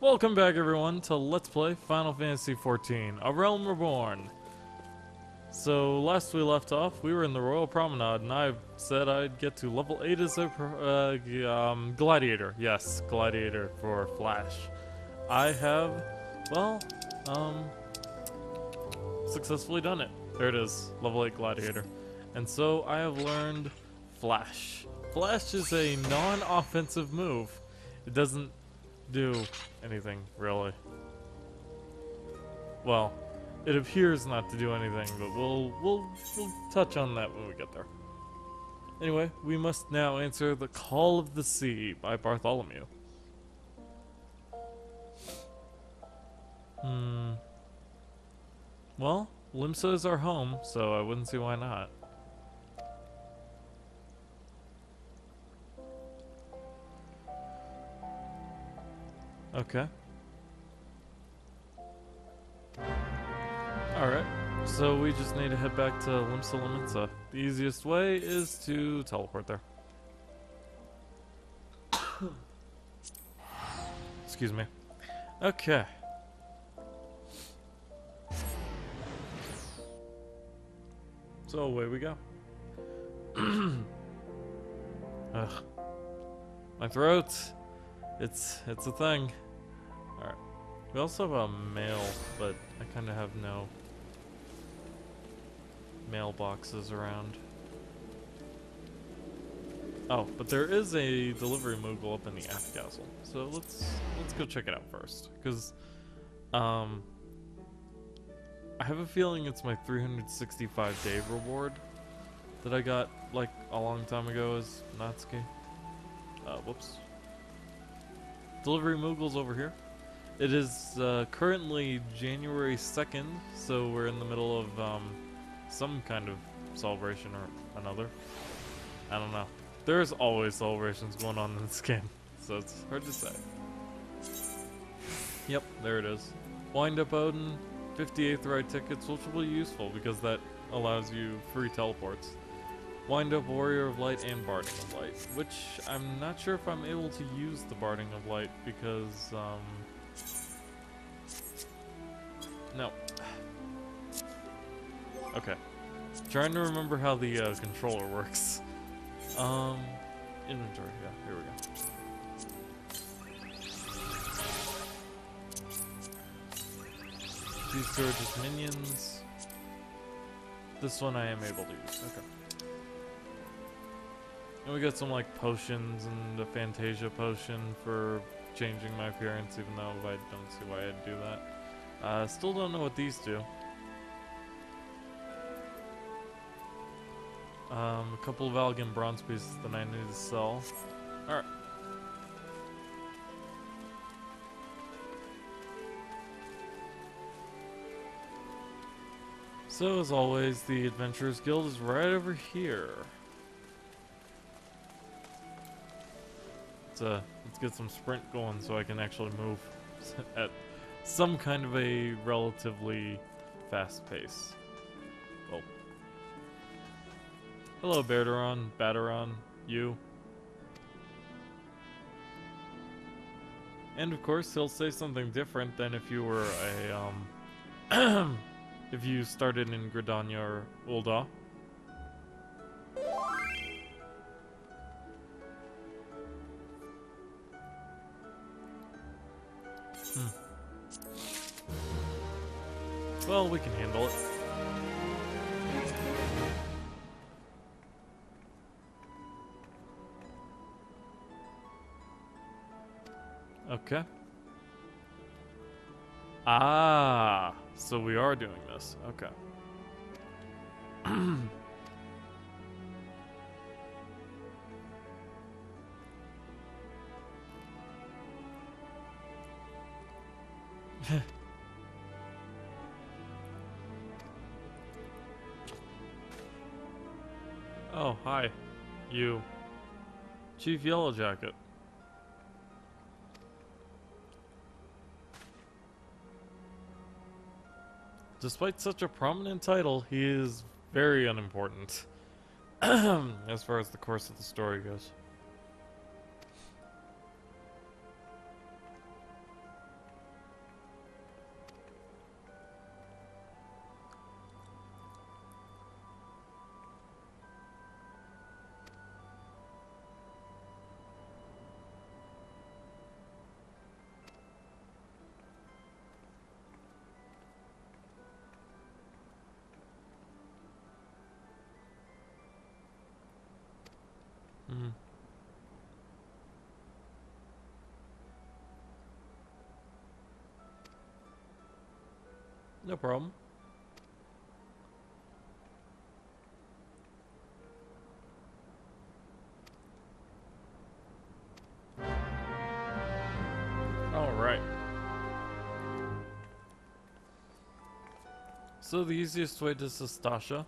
Welcome back everyone to Let's Play Final Fantasy XIV, A Realm Reborn. So last we left off, we were in the Royal Promenade and I said I'd get to level 8 as a Gladiator. Yes, Gladiator for Flash. I have, well, successfully done it. There it is, level 8 Gladiator. And so I have learned Flash. Flash is a non-offensive move. It doesn't do anything, really. Well, it appears not to do anything, but we'll touch on that when we get there. Anyway, we must now answer the Call of the Sea by Bartholomew. Well, Limsa is our home, so I wouldn't see why not. Okay. Alright, so we just need to head back to Limsa Limensa. The easiest way is to teleport there. Excuse me. Okay. So away we go. Ugh. My throat. It's a thing. Alright. We also have a mail, but I kind of have no mailboxes around. Oh, but there is a delivery Moogle up in the Aft Castle. So let's go check it out first, because I have a feeling it's my 365-day reward that I got like a long time ago as Natsuki. Whoops. Delivery Moogle's over here. It is currently January 2nd, so we're in the middle of some kind of celebration or another. I don't know. There's always celebrations going on in this game, so it's hard to say. Yep, there it is. Wind Up Odin, 58th ride tickets, which will be useful because that allows you free teleports. Wind Up Warrior of Light and Barding of Light, which I'm not sure if I'm able to use the Barding of Light because, no. Okay. Trying to remember how the controller works. Inventory, yeah, here we go. These two are just minions. This one I am able to use, okay. And we got some like potions and a Fantasia potion for changing my appearance, even though I don't see why I'd do that. Still don't know what these do. A couple of elegant bronze pieces that I need to sell. Alright. So as always, the Adventurers Guild is right over here. Let's get some sprint going so I can actually move at some kind of a relatively fast pace. Oh. Hello, Bateron, you. And of course, he'll say something different than if you were a, if you started in Gridania or Ul'dah. Well, we can handle it. Okay. Ah, so we are doing this. Okay. Oh, hi. You. Chief Yellowjacket. Despite such a prominent title, he is very unimportant. As far as the course of the story goes. No problem. Alright. So the easiest way to Sastasha.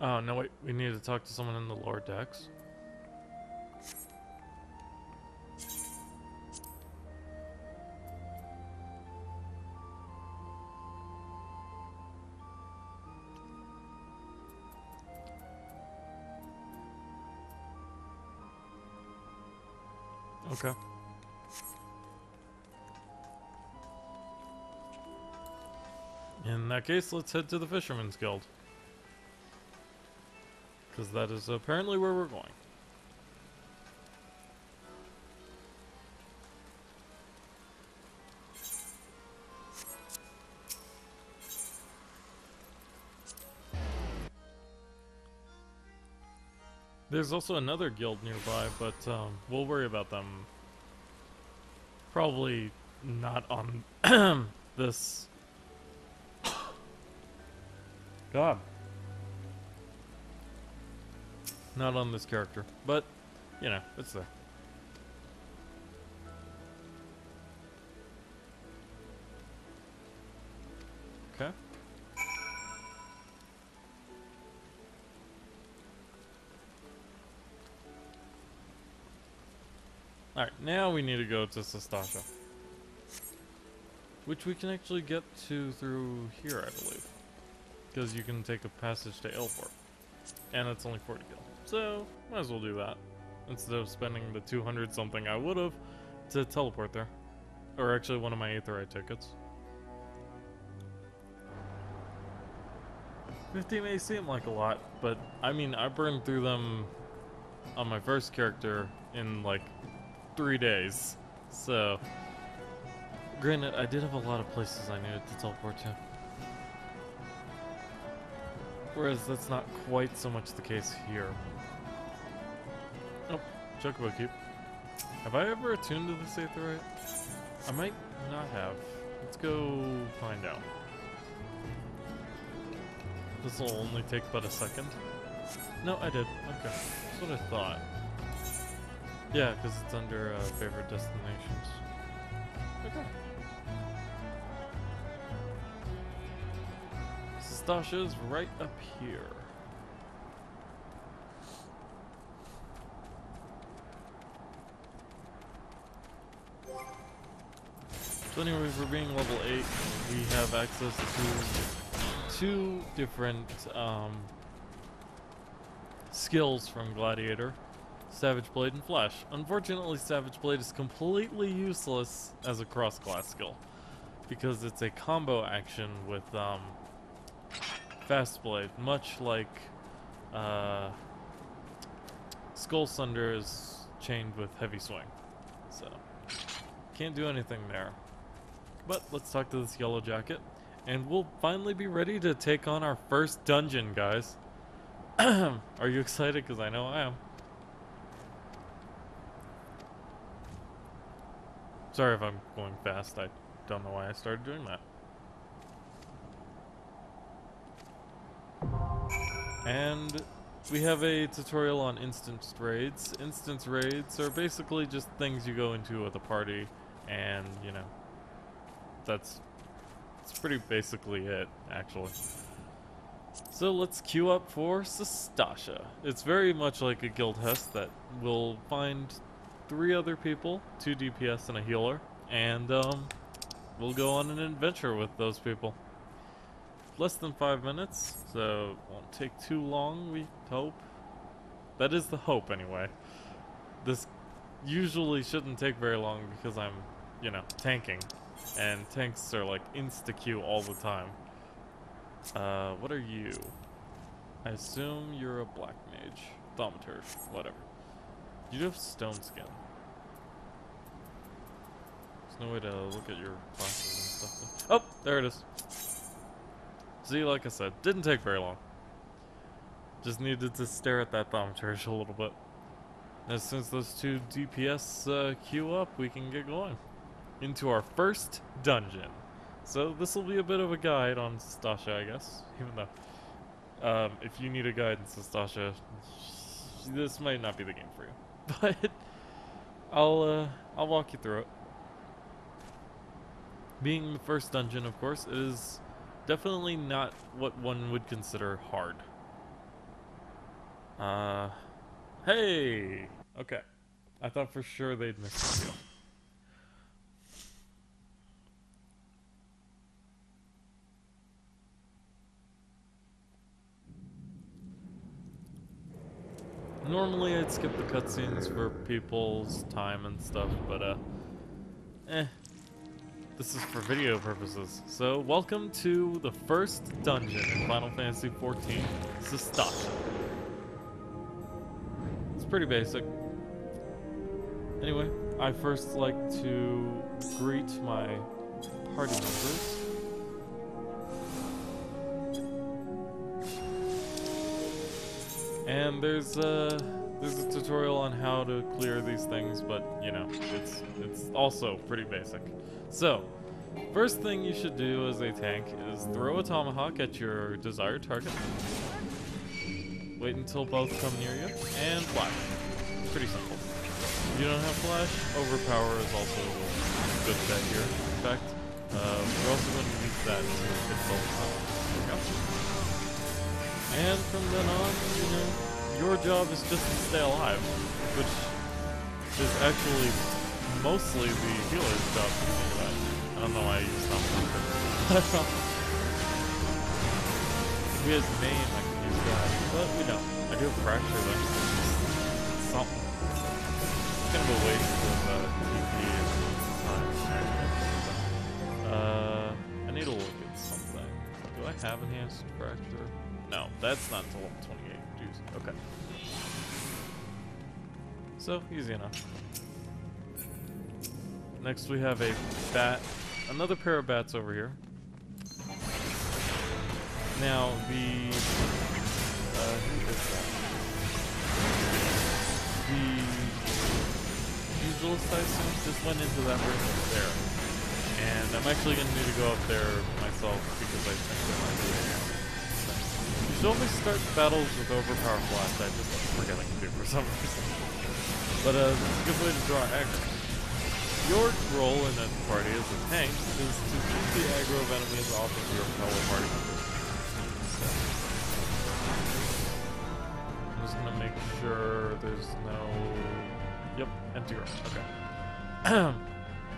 Oh, no wait, we need to talk to someone in the lower decks. Okay. In that case, let's head to the Fisherman's Guild. Because that is apparently where we're going. There's also another guild nearby, but we'll worry about them. Probably not on this. God. Not on this character, but, you know, it's there. Okay. Alright, now we need to go to Sastasha. Which we can actually get to through here, I believe. Because you can take a passage to Ailport. And it's only 40 gil. So, might as well do that. Instead of spending the 200 something I would have to teleport there. Or actually one of my Aetherite tickets. 50 may seem like a lot, but I mean, I burned through them on my first character in like 3 days. So, granted, I did have a lot of places I needed to teleport to. Whereas that's not quite so much the case here. Nope, Chocobo Cube. Have I ever attuned to this Aetherite? I might not have. Let's go find out. This will only take but a second. No, I did. Okay, that's what I thought. Yeah, because it's under favorite destinations. Okay. Sastasha's right up here. So anyway, for being level 8, we have access to 2 different skills from Gladiator. Savage Blade and Flash. Unfortunately, Savage Blade is completely useless as a cross-class skill. Because it's a combo action with Fast Blade, much like Skull Sunder is chained with Heavy Swing. So, can't do anything there. But let's talk to this Yellow Jacket, and we'll finally be ready to take on our first dungeon, guys. Are you excited? Because I know I am. Sorry if I'm going fast. I don't know why I started doing that. And we have a tutorial on instance raids. Instance raids are basically just things you go into with a party, and you know, that's pretty basically it, actually. So let's queue up for Sastasha. It's very much like a guild hest that will find 3 other people, 2 DPS and a healer, and we'll go on an adventure with those people. Less than 5 minutes, so it won't take too long, we hope. That is the hope, anyway. This usually shouldn't take very long because I'm, you know, tanking. And tanks are like insta-Q all the time. What are you? I assume you're a black mage. Thaumaturge, whatever. You do have stone skin. There's no way to look at your classes and stuff. Oh, there it is. See, like I said, didn't take very long. Just needed to stare at that thaumaturge a little bit. As soon as those two DPS queue up, we can get going into our first dungeon. So this will be a bit of a guide on Sastasha, I guess. Even though, if you need a guide in Sastasha, this might not be the game for you. But I'll walk you through it. Being the first dungeon, of course, is definitely not what one would consider hard. Hey! Okay. I thought for sure they'd miss the deal. Normally I'd skip the cutscenes for people's time and stuff, but this is for video purposes. So, welcome to the first dungeon in Final Fantasy XIV, Sastasha. It's pretty basic. Anyway, I first like to greet my party members. And there's a tutorial on how to clear these things, but you know, it's also pretty basic. So, first thing you should do as a tank is throw a tomahawk at your desired target. Wait until both come near you, and flash. Pretty simple. If you don't have flash, overpower is also a good bet here. In fact, we're also going to use that to hit both times. There we go. And from then on, you know, your job is just to stay alive, which is actually mostly the healer's job to think about. I don't know why I use that. If we had main, I could use that, but we don't. I do have fracture though. Something. It's kind of a waste of TP and time. I need to look at something. Do I have enhanced fracture? No, that's not until level 28. Jeez. Okay. So, easy enough. Next we have a bat. Another pair of bats over here. Now, the... who is that? The... Pugilist, I assume, just went into that room over there. And I'm actually going to need to go up there myself because I think there might be a... You should always start battles with overpower flash. I just forget I can do for some reason. But it's a good way to draw aggro. Your role in a party as a tank is to keep the aggro of enemies off of your fellow party members. I'm just gonna make sure there's no... Yep, empty room. Okay.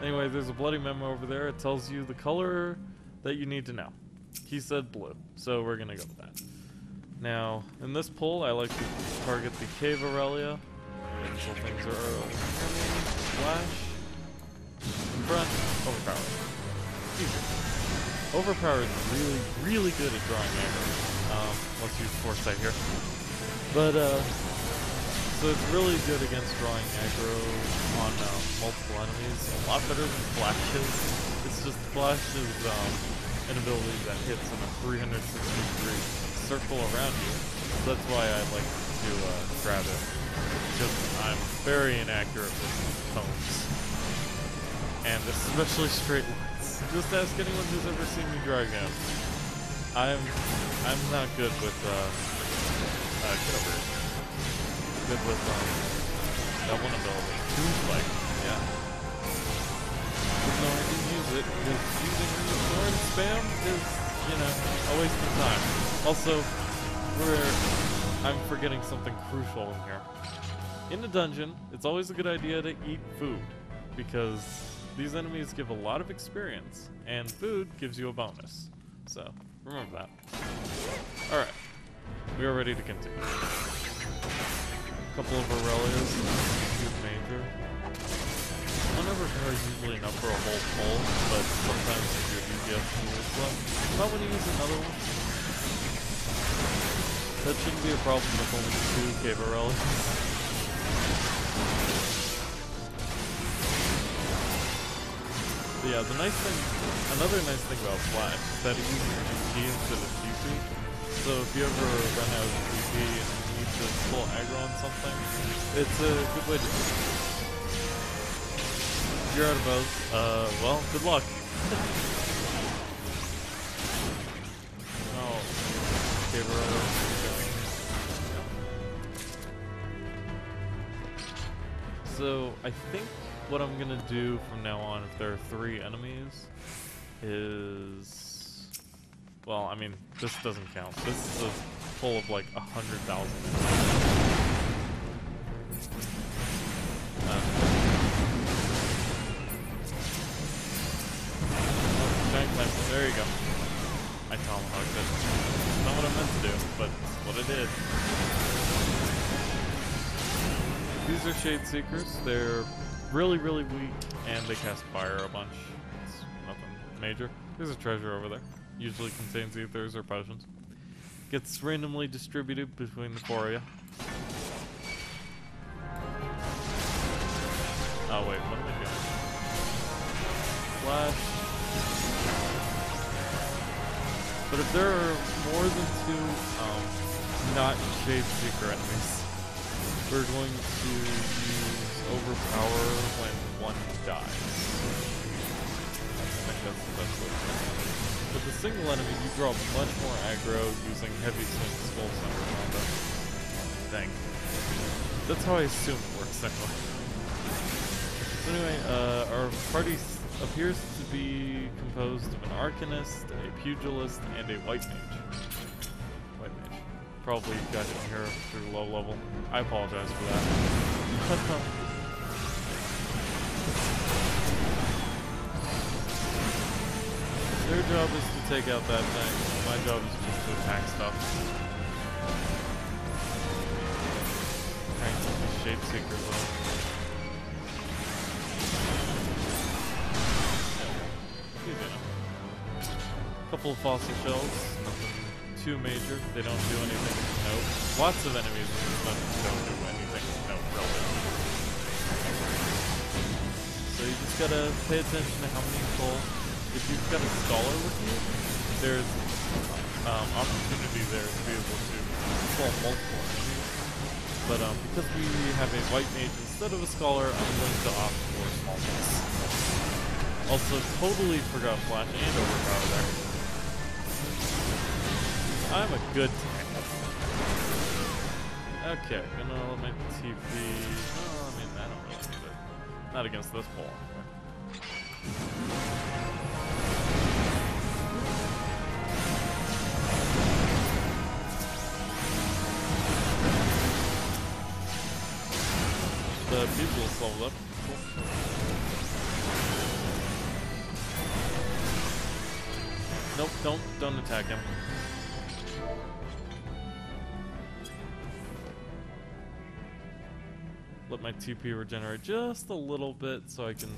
Anyway, there's a bloody memo over there. It tells you the color that you need to know. He said blue, so we're gonna go with that. Now, in this pull, I like to target the Cave Aurelia. Until things are early. Flash. In front. Overpower. Easy. Overpower is really, really good at drawing aggro. Let's use foresight here. But, so it's really good against drawing aggro on multiple enemies. A lot better than flashes. It's just flash is an ability that hits in a 360-degree circle around you. So that's why I like to grab it. Because I'm very inaccurate with tones. And especially straight lines. Just ask anyone who's ever seen me draw games. I'm not good with get over it. Good with that one ability. Doom Spike. Yeah. Even though I didn't use it, because using ignore and spam is, you know, a waste of time. Also, I'm forgetting something crucial in here. In a dungeon, it's always a good idea to eat food, because these enemies give a lot of experience, and food gives you a bonus. So, remember that. Alright, we are ready to continue. A couple of Aurelias, good major. One overpower is usually enough for a whole pull, but sometimes if your DPS is low, you might want to use another one. That shouldn't be a problem with only 2 Cave Aurelia. Yeah, another nice thing about Flash is that it uses GP instead of GP. So if you ever run out of GP and you need to pull aggro on something, it's a good way to do it. If you're out of bows, well, good luck. Oh, okay, so I think what I'm gonna do from now on, if there are 3 enemies, is, well, I mean, this doesn't count. This is full of like 100,000. Giant clamp. There you go. I tomahawked it. Not what I meant to do, but it's what I did. These are Shade Seekers. They're really, really weak, and they cast fire a bunch. It's nothing major. There's a treasure over there. Usually contains ethers or potions. Gets randomly distributed between the 4 of you. Oh wait, what am I doing? Flash. But if there are more than 2 not Shade Seeker enemies, we're going to use Overpower when 1 dies. I think that's the best way to do it. With a single enemy, you draw much more aggro using heavy swing skull center combo. Dang. That's how I assume it works anyway. So anyway, our party appears to be composed of an Arcanist, a Pugilist, and a White Mage. White Mage. Probably got in here through low level. I apologize for that. Their job is to take out that thing. My job is just to attack stuff. Trying to keep these Shape Seekers on. Couple of fossil shells, nothing too major. They don't do anything. Nope. Lots of enemies but don't do anything. Nope, really. So you just gotta pay attention to how many you pull. If you've got a scholar with you, there's opportunity there to be able to pull multiple enemies. But because we have a white mage instead of a scholar, I'm going to opt for small ones. Also, totally forgot flash and overpower there. I'm a good tank. Okay, gonna let my TP. Oh, I mean, I don't really need it. Not against this ball. The people is leveled up. Cool. Nope, don't attack him. Let my TP regenerate just a little bit so I can...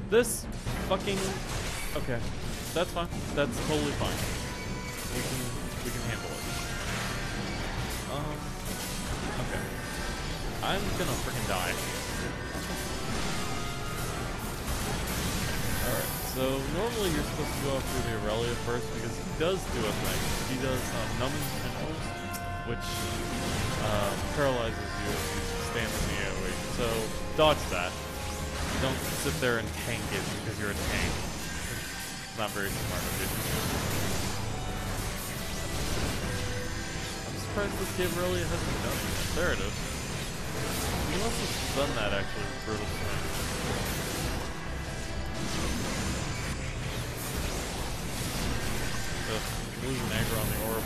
This fucking... Okay, that's fine. That's totally fine. We can handle it. Okay. I'm gonna freaking die. Alright, so normally you're supposed to go after the Aurelia first because he does do a thing. He does numbing tentacles, which paralyzes you if you stand in the AoE. So dodge that. Don't sit there and tank it because you're a tank. It's not very smart of you. I'm surprised this game Aurelia hasn't done it. There it is. Who else has done that actually with Brutal Swing? Losing aggro on the orb.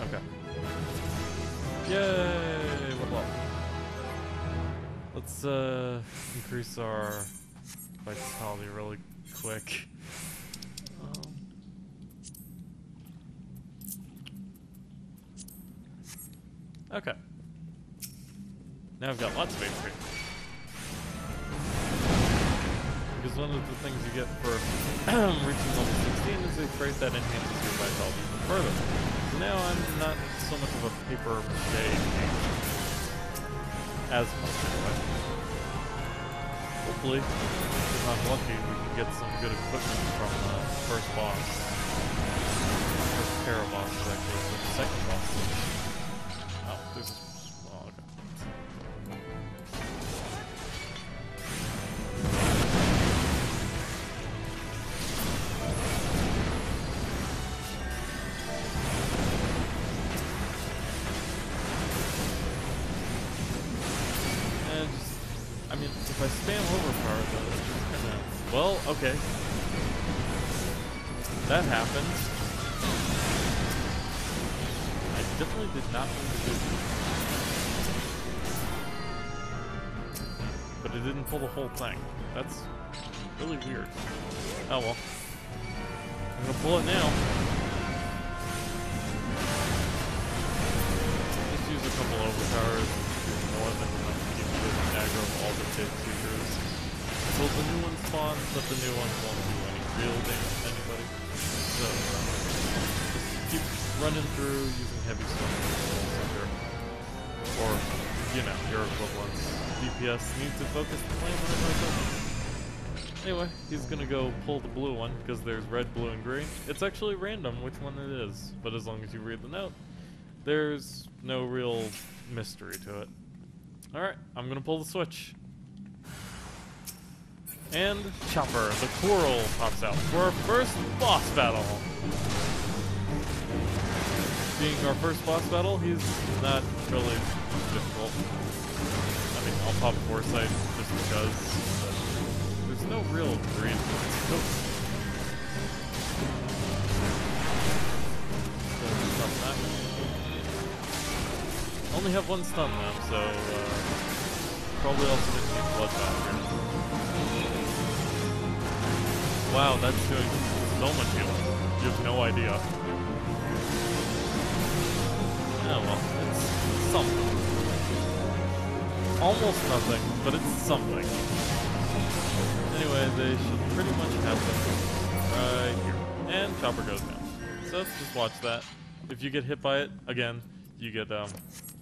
Okay. Yay! Level up. Let's increase our vitality really quick. Okay. Now I've got lots of HP. Because one of the things you get for reaching level 16 is a trait that enhances your vitality even further. So now I'm not so much of a paper mache as much anyway. Hopefully, if I'm lucky, we can get some good equipment from the first boss. First Terra boss. There's oh, okay. And just, I mean, if I spam overpower though, it's just kinda, well, okay. That happened. I definitely did not mean to do that. But it didn't pull the whole thing. That's really weird. Oh well. I'm gonna pull it now. Just use a couple overpowers. More than enough to keep the aggro of all the tape seekers. So the new one spawns, but the new ones won't do any real damage to anybody. So just keep running through using heavy stuff. Or, you know, your equivalents. DPS need to focus the flame whenever it's open. Anyway, he's gonna go pull the blue one, because there's red, blue, and green. It's actually random which one it is, but as long as you read the note, there's no real mystery to it. Alright, I'm gonna pull the switch. And Chopper, the Coral, pops out for our first boss battle. Being our first boss battle, he's not really difficult. I mean, I'll pop Foresight just because there's no real reason. Only have one stun though, so probably also didn't need Bloodbath here. Wow, that's doing so much healing. You have no idea. Oh well, it's something. Almost nothing, but it's something. Anyway, they should pretty much have them right here. And Chopper goes down. So just watch that. If you get hit by it, again, you get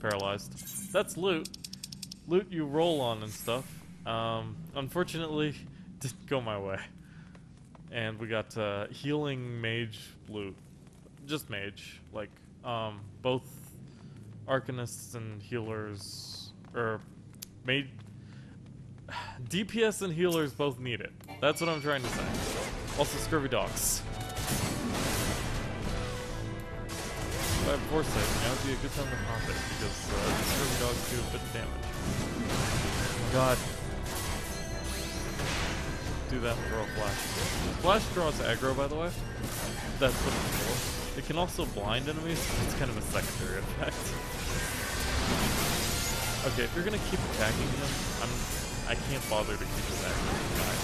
paralyzed. That's loot. Loot you roll on and stuff. Unfortunately, didn't go my way. And we got healing mage loot. Just mage. Like, both arcanists and healers, or mage, DPS and healers both need it. That's what I'm trying to say. Also, scurvy dogs. If I have Foresight, now would be a good time to pop it, because scurvy dogs do a bit of damage. Oh my god. Do that and throw a flash. Flash draws aggro, by the way. That's what it's for. It can also blind enemies. It's kind of a secondary effect. Okay, if you're gonna keep attacking him, I can't bother to keep attacking this guy.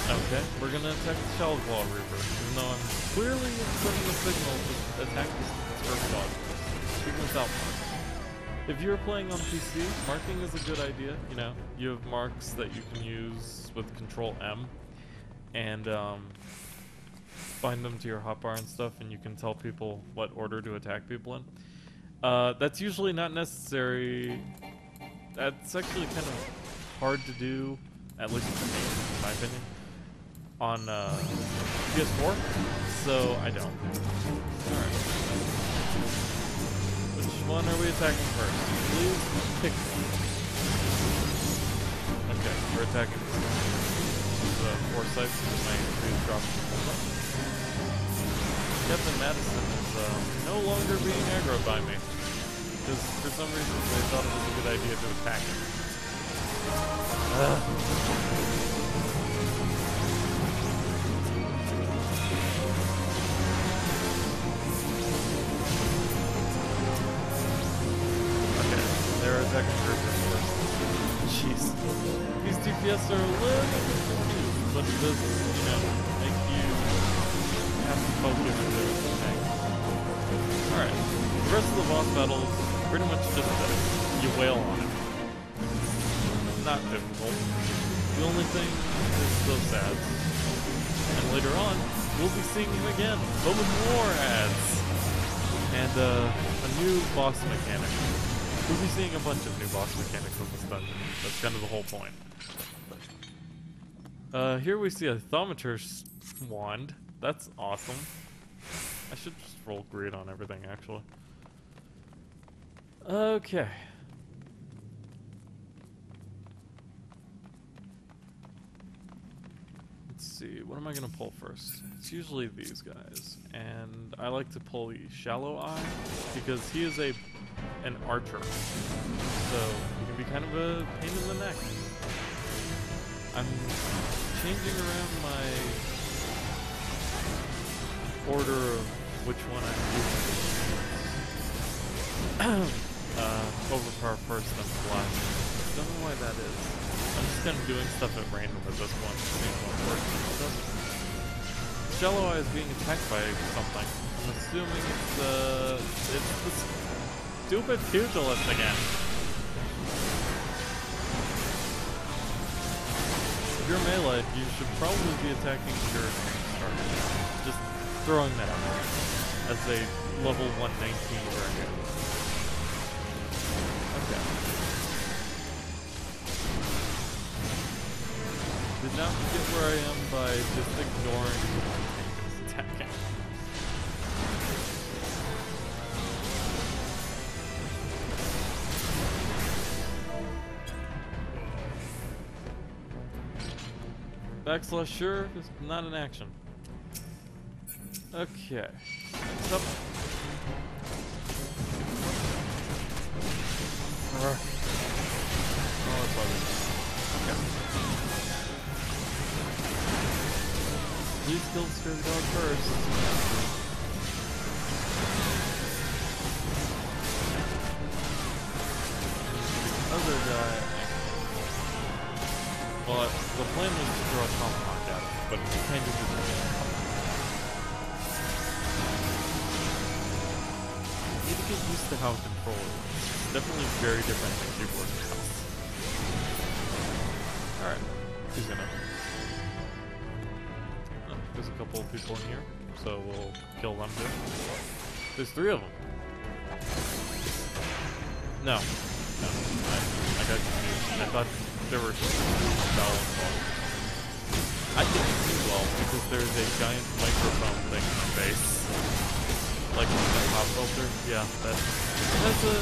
Okay, we're gonna attack the Shell Claw Reaper, even though I'm clearly sending a signal to attack this Scurvy Dog. Even without marking. If you're playing on PC, marking is a good idea. You know, you have marks that you can use with Control M, and bind them to your hotbar and stuff, and you can tell people what order to attack people in. That's usually not necessary. That's actually kind of hard to do, at least for me, in my opinion, on PS4, so I don't. Alright. Which one are we attacking first? Please pick one. Okay, we're attacking the Foresight because my increased drop. Captain Madison is no longer being aggroed by me, because for some reason they thought it was a good idea to attack him. Attacking Reaper first. Jeez. These DPS are a little confused, but it does, you know, make you have to focus on the tank. Alright. The rest of the boss battle is pretty much just this. You wail on it. Not difficult. The only thing is those ads. And later on, we'll be seeing him again, but with more ads. And a new boss mechanic. We'll be seeing a bunch of new boss mechanics in this dungeon. That's kind of the whole point. Here we see a Thaumaturge wand. That's awesome. I should just roll greed on everything, actually. Okay. Let's see, what am I gonna pull first? It's usually these guys, and I like to pull the Shallow Eye because he is an archer, so he can be kind of a pain in the neck. I'm changing around my order of which one I'm using. Overpower first, then flash. Don't know why that is. I'm just kind of doing stuff at random at this point, seeing what works and what doesn't. Shallow Eye is being attacked by something. I'm assuming it's the stupid pugilist again. If you're melee, you should probably be attacking your starter. Just throwing that out there as a level 119 dragon. Okay. Did not get where I am by just ignoring his attacking. Backslash sure is not an action. Okay. Next up. Oh, that's lovely. Okay. Please kill the spirit dog first. The other guy. Well, the plan was to throw a tomahawk at him, but he kind of didn't. You need to get used to how a controller works. It's definitely very different than keyboard and mouse. Alright, who's gonna? There's a couple of people in here, so we'll kill them too. There's 3 of them. No. I got confused. I thought there were Bell involved. I didn't see well because there's a giant microphone thing in my face. Like a pop filter. Yeah, that's a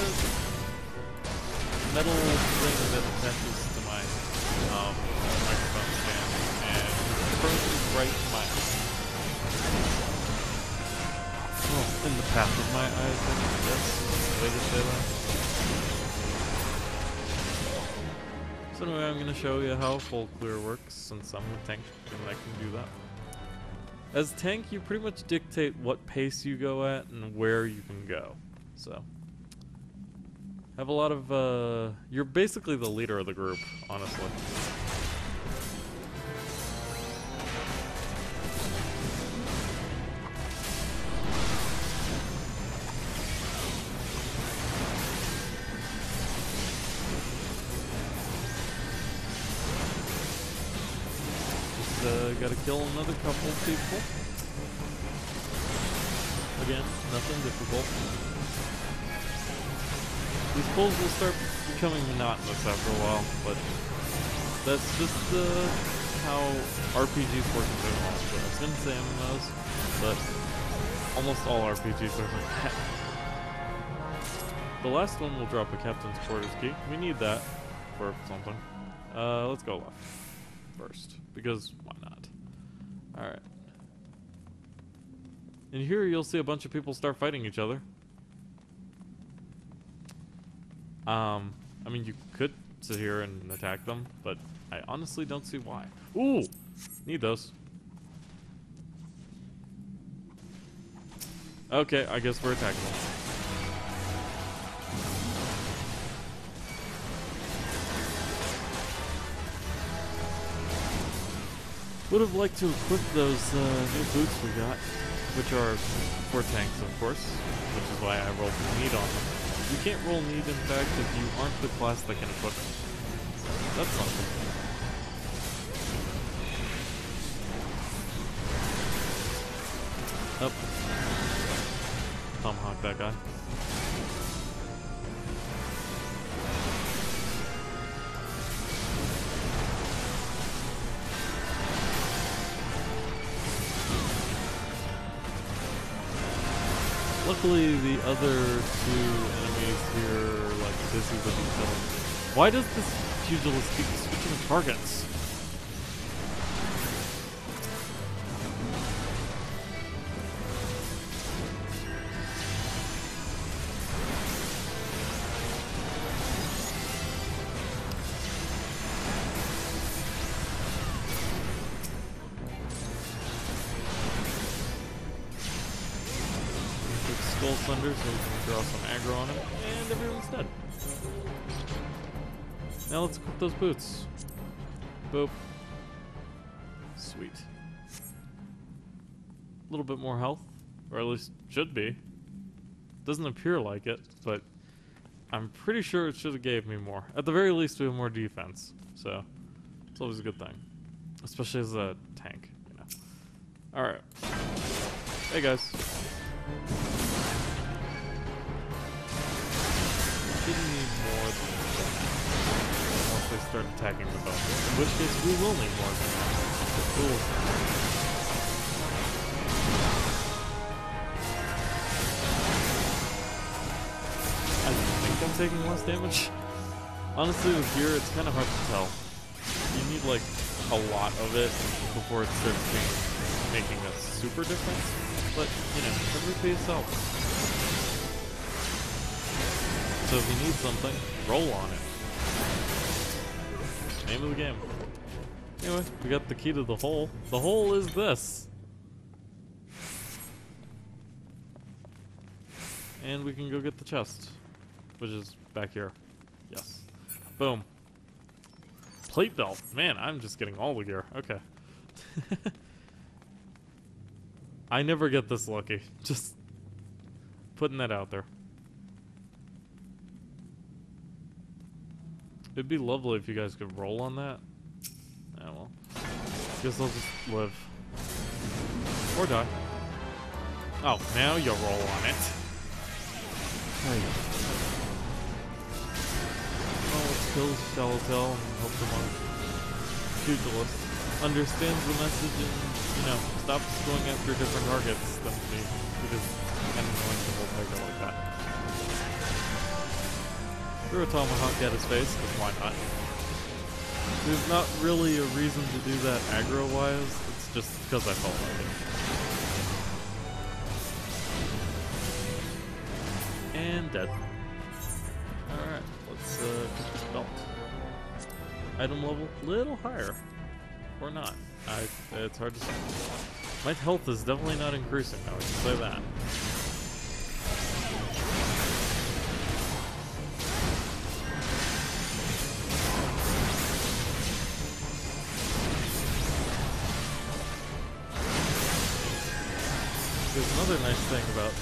metal thing that attaches to my microphone stand and currently right in my eye. Well, in the path of my eyes, I guess is the way to say that. So anyway, I'm going to show you how full clear works, since I'm a tank and I can do that. As tank, you pretty much dictate what pace you go at and where you can go. So, have a lot of, you're basically the leader of the group, honestly. Gotta kill another couple of people. Again, nothing difficult. These pulls will start becoming monotonous after a while, but that's just how RPGs work in general. So I was gonna say MMOs, but almost all RPGs are like that. The last one will drop a captain's quarters key. We need that for something. Let's go left first, because why not? Alright. And here you'll see a bunch of people start fighting each other. I mean, you could sit here and attack them, but I honestly don't see why. Ooh! Need those. Okay, I guess we're attacking them. Would have liked to equip those new boots we got, which are for tanks, of course, which is why I rolled need on them. You can't roll need, in fact, if you aren't the class that can equip it. That's something. Up. Tomahawk that guy. Luckily, the other two enemies here are like busy with each other. Why does this pugilist keep switching targets? Skull Thunder so we can draw some aggro on him, and everyone's dead. Now let's equip those boots. Boop. Sweet. A little bit more health, or at least should be. Doesn't appear like it, but I'm pretty sure it should have gave me more. At the very least, we have more defense, so it's always a good thing, especially as a tank. You know. All right. Hey guys. Didn't need more than that once they start attacking the bones. In which case, we will need more than that. Cool. I think I'm taking less damage. Honestly, with gear, it's kind of hard to tell. You need like a lot of it before it starts making a super difference. But, you know, every piece helps. So if you need something, roll on it. Name of the game. Anyway, we got the key to the hole. The hole is this. And we can go get the chest, which is back here. Yes. Boom. Plate belt. Man, I'm just getting all the gear. Okay. I never get this lucky. Just putting that out there. It'd be lovely if you guys could roll on that. Yeah, well. Guess I'll just live. Or die. Oh, now you roll on it. Hey. Well, let's kill Shalatel and help them on. Pugilist understands the message and, you know, stops going after different targets than me. It is kind of annoying to hold Tiger like that. Threw a tomahawk at his face, because why not? There's not really a reason to do that aggro-wise, it's just because I felt like it. And dead. Alright, let's get this belt. Item level, little higher. Or not. It's hard to say. My health is definitely not increasing, though, I can say that. There's another nice thing about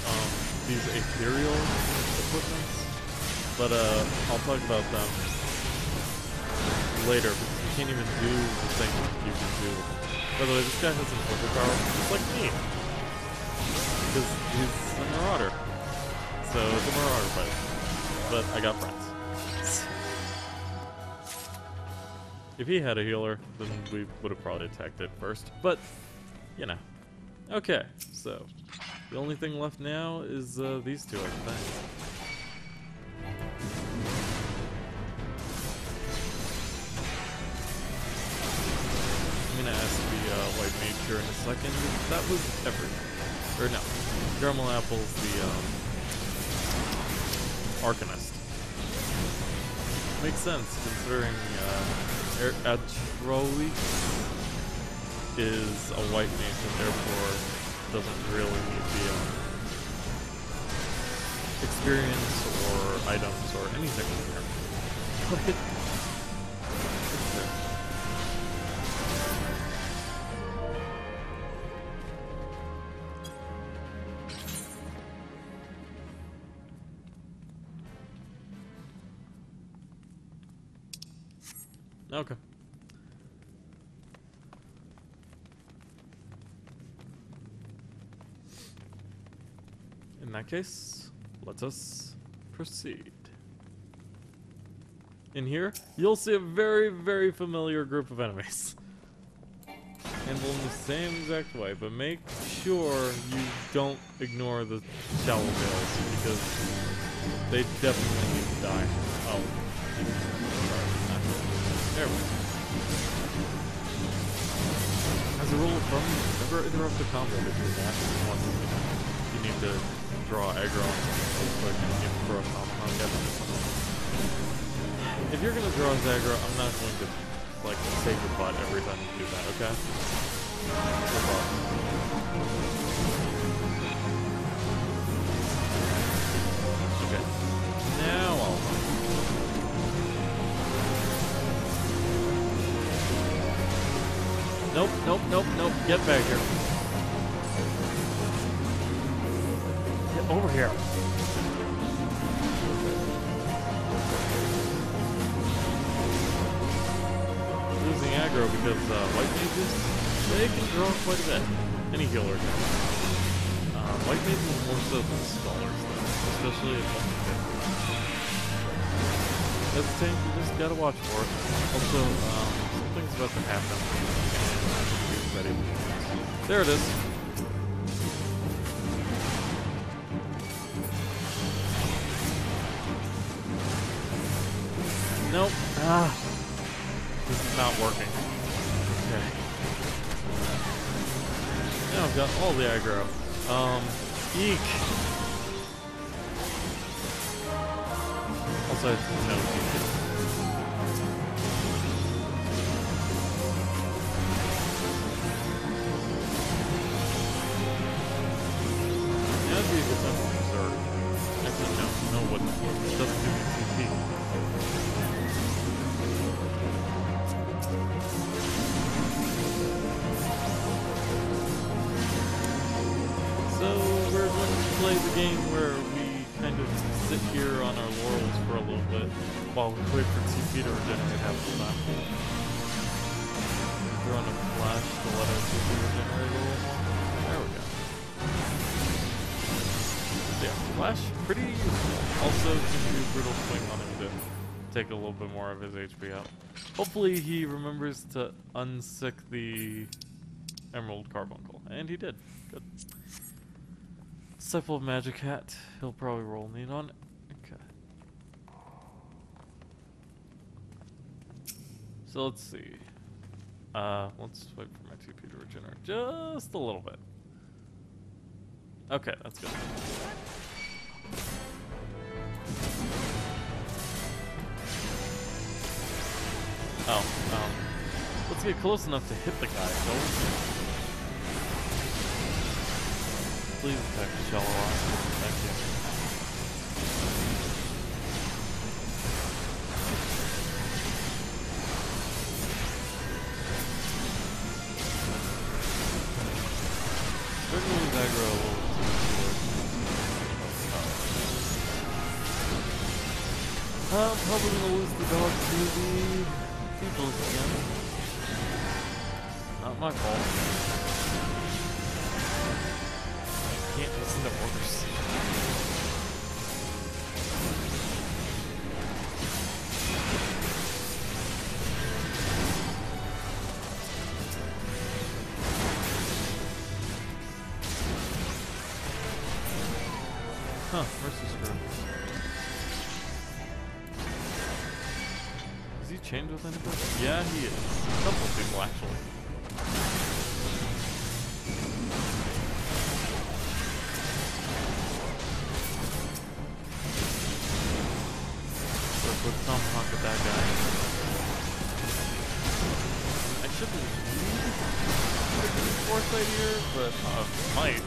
these ethereal equipments, but I'll talk about them later because you can't even do the thing you can do. By the way, this guy has an overpower just like me, because he's a marauder. So it's a marauder fight, but I got friends. If he had a healer, then we would have probably attacked it first, but you know. Okay, so the only thing left now is these two, I think. I'm gonna ask the white mage here in a second. That was everything. Or no, caramel apple's the Arcanist. Makes sense considering Atroix is a white mage and therefore doesn't really need the experience or items or anything in here. But it's there. Okay. In that case, let us proceed. In here, you'll see a very, very familiar group of enemies. Handle them the same exact way, but make sure you don't ignore the shallow tails, because they definitely need to die. Oh. There we go. As a rule of thumb, never interrupt the combo between that once you need to draw aggro on something, so you can throw a compound at them. If you're gonna draw his aggro, I'm not going to like save your butt every time you do that, okay? Okay. Now I'll Nope, nope, nope, nope. Get back here. Get over here. Losing aggro because white mages, they can draw quite a bit. Any healer can. White mages more so than scholars though, especially if one hit. As a tank, you just gotta watch for it. Also, something's about to happen. And ready. There it is. Nope. Ah. This is not working. Okay. Now I've got all the aggro. Eek. Also, it's no TP. Now it'd be a good time to observe. Actually, no, what it doesn't give me TP. So we're going to play the game where we kind of sit here on our laurels for a little bit while we wait for TP to regenerate half the time. Throw in a flash to let our TP regenerate a little more. There we go. So yeah, flash pretty also can do a brutal swing on him to take a little bit more of his HP out. Hopefully he remembers to unsick the Emerald Carbuncle. And he did. Good. Disciple of Magic Hat. He'll probably roll need on it. Okay. So let's see. Let's wait for my TP to regenerate just a little bit. Okay, that's good. Let's get close enough to hit the guy, shall we? Please attack the shallow eye. Thank you. They're going to lose aggro a little too. I'm probably going to lose the dog to the peoples again. Not my fault. Can't listen to orders. Huh, mercy screw. Is he chained with anybody? Yeah, he is. A couple of people actually. With some talk with that guy. I should have foresight here, but might.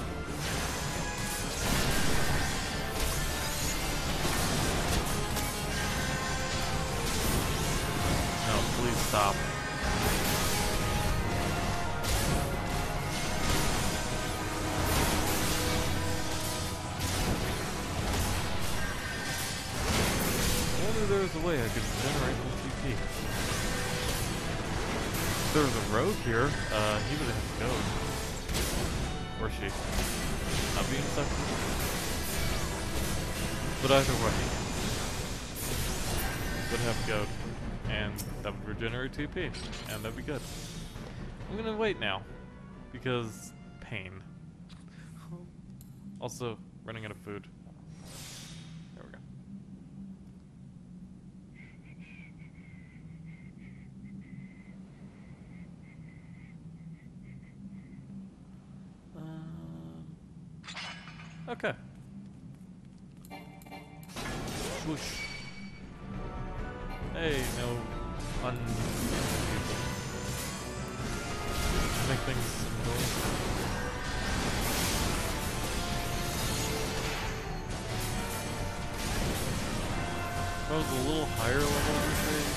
No, please stop. There was a way I could generate more TP. If there was a rogue here, he would have to go. Or she. Not being stuck. But either way, would have goat, and that would regenerate TP, and that'd be good. I'm gonna wait now, because pain. Also, running out of food. There we go. Okay. Whoosh. Hey, no make things annoying. If I was a little higher level these days,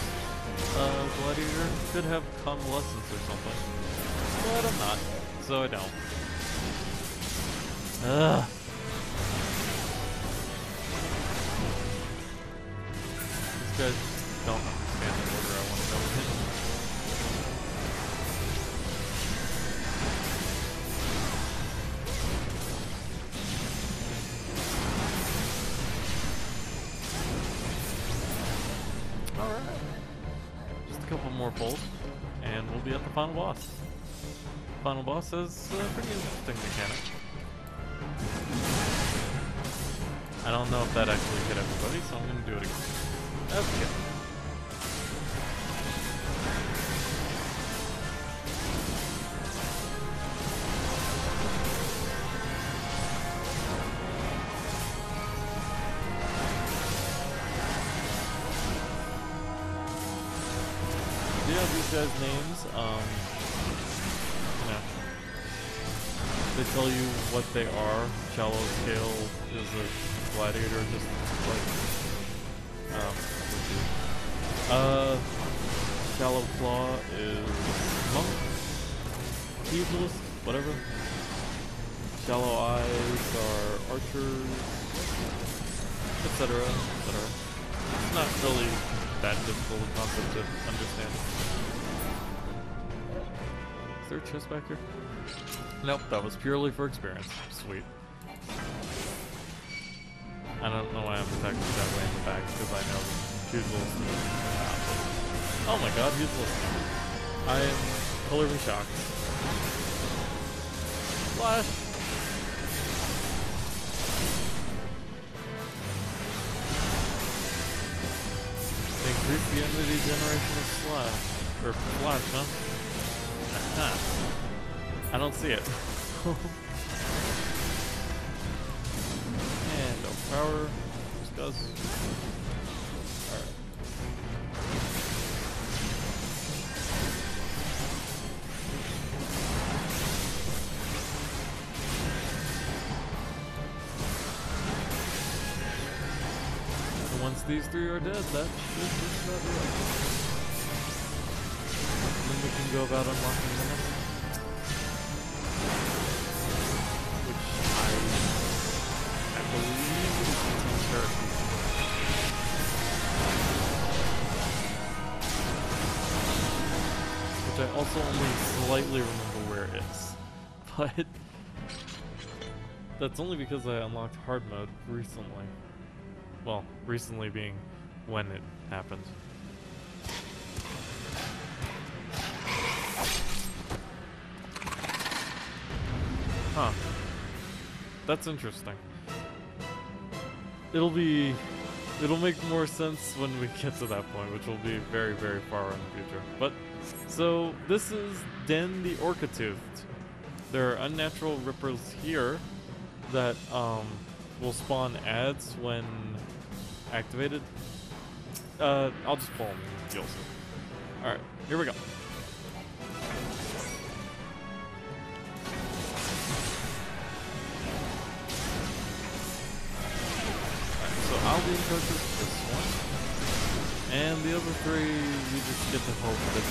Gladiator could have convalescence or something. But I'm not, so I don't. Ugh. These guys don't understand the order I want to go in. Alright. Just a couple more pulls, and we'll be at the final boss. The final boss has a pretty interesting mechanic. I don't know if that actually hit everybody, so I'm going to do it again. Okay. Do you have these guys' names? You know, they tell you what they are. Shallow Scale is a gladiator, just like Shallow Claw is monk, pugilist, whatever. Shallow Eyes are archers, etc., etc. It's not really that difficult a concept to understand. Is there a chest back here? Nope, that was purely for experience. Sweet. I don't know why I'm protected that way in the back, because I know pugilist is oh my god, he's listening. I am colorly shocked. Flash! Increase the enemy generation of slash. Or flash, huh? Aha. I don't see it. And no power. Just does. Alright. And once these three are dead, that should just about do it. Then we can go about unlocking the next one. Which I believe is the character. Which I also only slightly remember where it is. But that's only because I unlocked hard mode recently. Well, recently being when it happened. Huh. That's interesting. It'll make more sense when we get to that point, which will be very, very far in the future. But, so, this is Den the Orca-Toothed. There are unnatural rippers here that, will spawn ads when activated. I'll just pull them, you'll see. Alright, here we go. I'll be in charge of this one. And the other three, you just get to hope that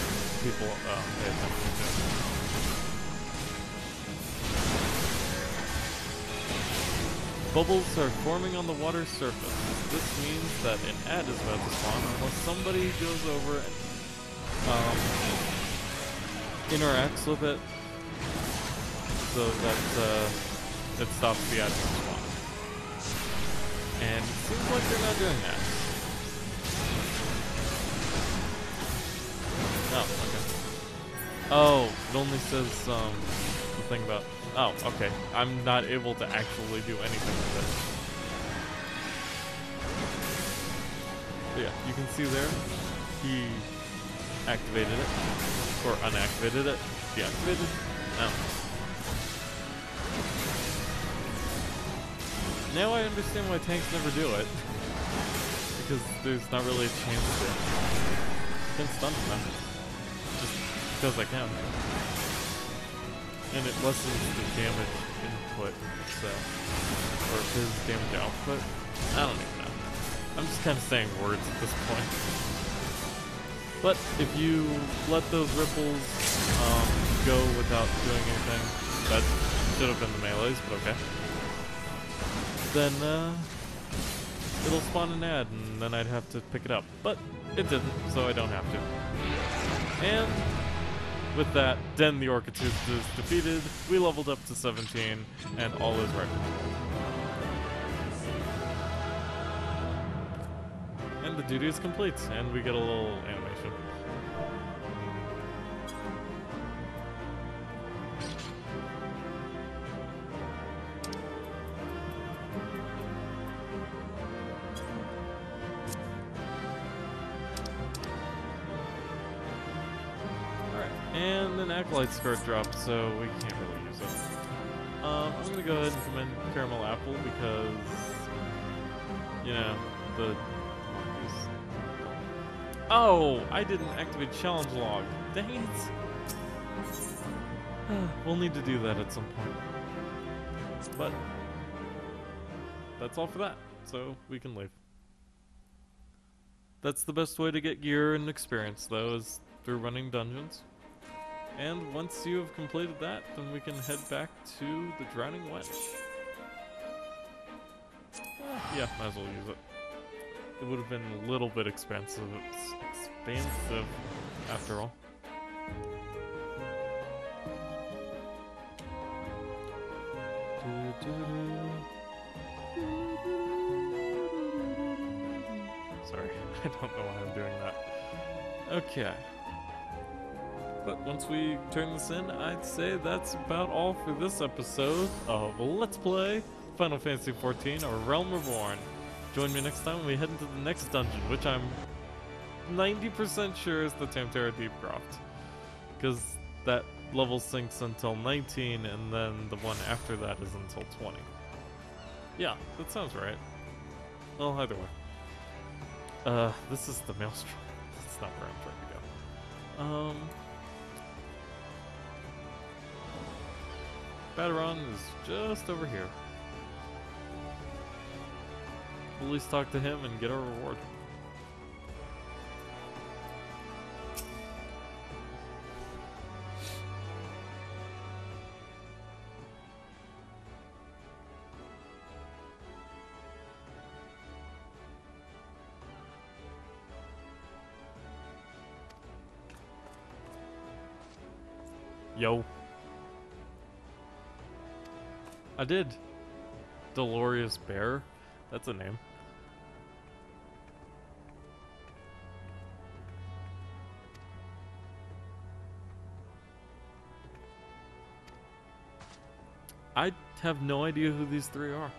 people pay attention to. Bubbles are forming on the water surface. This means that an ad is about to spawn unless somebody goes over and interacts with it so that it stops the ad from spawning. And it seems like they're not doing that. Oh, okay. Oh, it only says the thing about... Oh, okay. I'm not able to actually do anything with it. But yeah, you can see there, he activated it, or unactivated it, deactivated. No. Now I understand why tanks never do it, because there's not really a chance to. I can stun them, just because I can, and it lessens the damage input, so, or his damage output. I don't even know. I'm just kind of saying words at this point. But if you let those ripples go without doing anything, that should have been the melees, but okay. Then it'll spawn an ad, and then I'd have to pick it up. But it didn't, so I don't have to. And with that, Den the Orchitist is defeated, we leveled up to 17, and all is right. And the duty is complete, and we get a little animation. Alright, and an Acolyte skirt dropped, so we can't really use it. I'm gonna go ahead and come in Caramel Apple because, you know, the... Oh, I didn't activate challenge log. Dang it. We'll need to do that at some point. But that's all for that, so we can leave. That's the best way to get gear and experience, though, is through running dungeons. And once you have completed that, then we can head back to the Drowning Wench. Yeah, might as well use it. It would have been a little bit expensive. It's expensive, after all. Sorry, I don't know why I'm doing that. Okay. But once we turn this in, I'd say that's about all for this episode of Let's Play Final Fantasy XIV, or Realm Reborn. Join me next time when we head into the next dungeon, which I'm 90% sure is the Tamtara Deepcroft. Because that level sinks until 19, and then the one after that is until 20. Yeah, that sounds right. Well, either way. This is the Maelstrom. That's not where I'm trying to go. Baderon is just over here. We'll at least talk to him and get our reward. Yo. I did. Dolorious Bear? That's a name. I have no idea who these three are.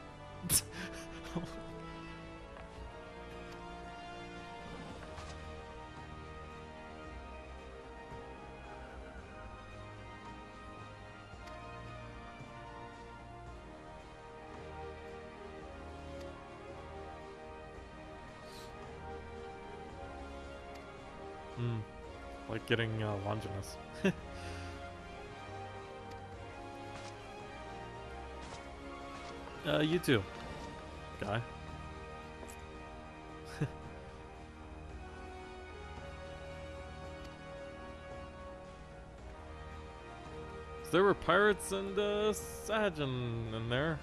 Like getting Longinus. You too, guy. So there were pirates and Sajin in there.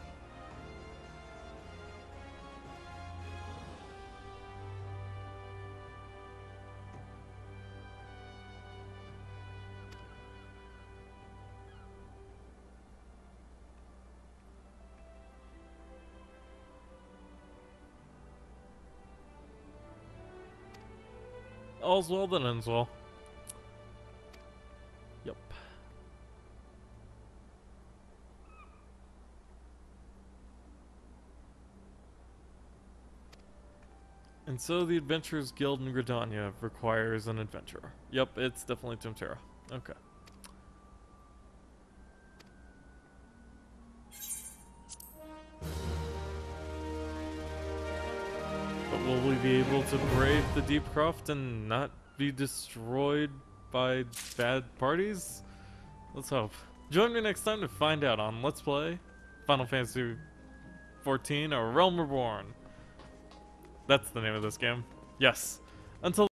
all's well that ends well. Yep. And so the Adventurers Guild in Gridania requires an adventurer. Yep, it's definitely Timterra. Okay. But will we be able to brave the Deep Croft and not be destroyed by bad parties? Let's hope. Join me next time to find out on Let's Play Final Fantasy XIV: A Realm Reborn. That's the name of this game. Yes. Until